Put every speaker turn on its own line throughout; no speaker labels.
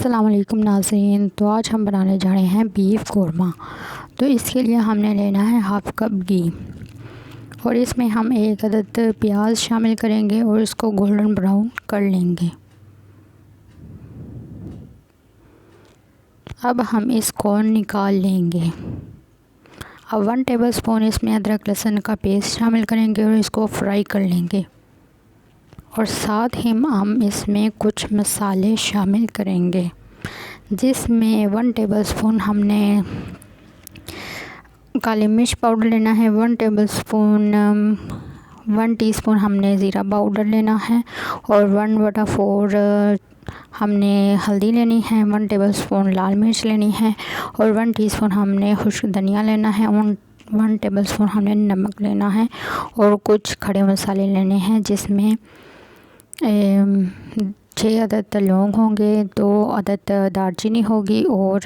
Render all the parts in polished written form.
अस्सलाम वालेकुम नाज़रीन। तो आज हम बनाने जा रहे हैं बीफ कोरमा। तो इसके लिए हमने लेना है हाफ़ कप घी और इसमें हम एक अदद प्याज शामिल करेंगे और इसको गोल्डन ब्राउन कर लेंगे। अब हम इसको निकाल लेंगे। अब 1 टेबलस्पून इसमें अदरक लहसुन का पेस्ट शामिल करेंगे और इसको फ्राई कर लेंगे। और साथ ही हम इसमें कुछ मसाले शामिल करेंगे, जिसमें 1 टेबलस्पून हमने काली मिर्च पाउडर लेना है, 1 टीस्पून हमने ज़ीरा पाउडर लेना है और 1/4 हमने हल्दी लेनी है, 1 टेबलस्पून लाल मिर्च लेनी है और 1 टीस्पून हमने खुश्क धनिया लेना है, 1 टेबलस्पून हमने नमक लेना है और कुछ खड़े मसाले लेने हैं, जिसमें 6 अदद लौंग होंगे, 2 अदद दालचीनी होगी और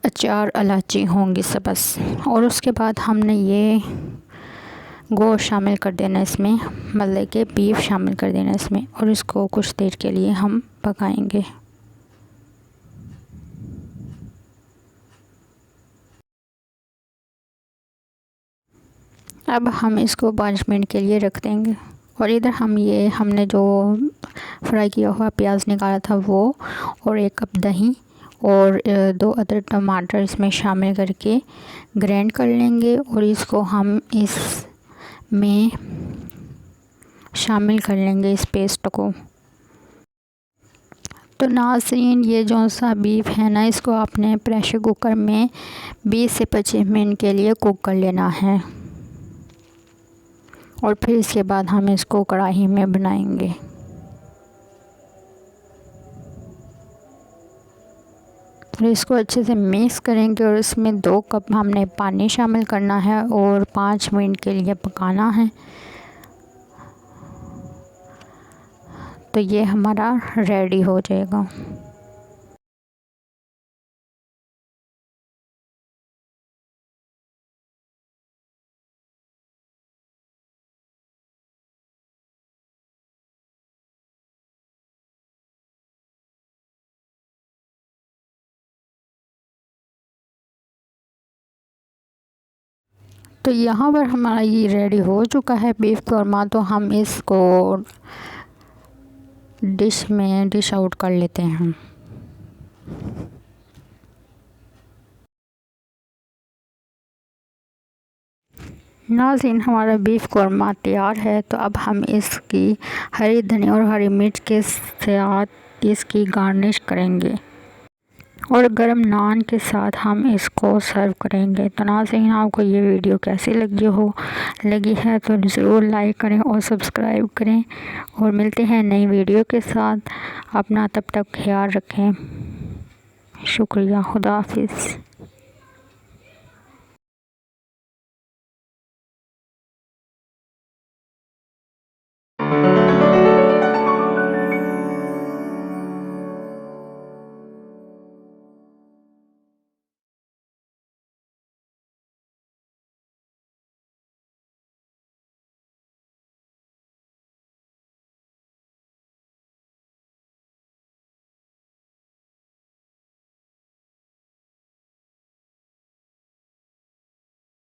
4 इलायची होंगी बस। और उसके बाद हमने ये गोश्त शामिल कर देना इसमें, मतलब के बीफ शामिल कर देना इसमें और इसको कुछ देर के लिए हम पकाएंगे। अब हम इसको 5 मिनट के लिए रख देंगे। और इधर हमने जो फ्राई किया हुआ प्याज निकाला था वो और 1 कप दही और 2 अदद टमाटर इसमें शामिल करके ग्राइंड कर लेंगे और इसको हम इसमें शामिल कर लेंगे इस पेस्ट को। तो नाज़रीन, ये जो सा बीफ है ना, इसको आपने प्रेशर कुकर में 20 से 25 मिनट के लिए कुक कर लेना है और फिर इसके बाद हम इसको कढ़ाई में बनाएंगे। फिर इसको अच्छे से मिक्स करेंगे और इसमें 2 कप हमने पानी शामिल करना है और 5 मिनट के लिए पकाना है। तो ये हमारा रेडी हो जाएगा। तो यहाँ पर हमारा ये रेडी हो चुका है बीफ कोरमा। तो हम इसको डिश आउट कर लेते हैं। नाज़रीन, हमारा बीफ कोरमा तैयार है। तो अब हम इसकी हरी धनिया और हरी मिर्च के साथ इसकी गार्निश करेंगे और गरम नान के साथ हम इसको सर्व करेंगे। तो नाज़रीन, आपको ये वीडियो कैसी लगी है तो ज़रूर लाइक करें और सब्सक्राइब करें और मिलते हैं नई वीडियो के साथ। अपना तब तक ख्याल रखें। शुक्रिया। खुदा हाफिज़।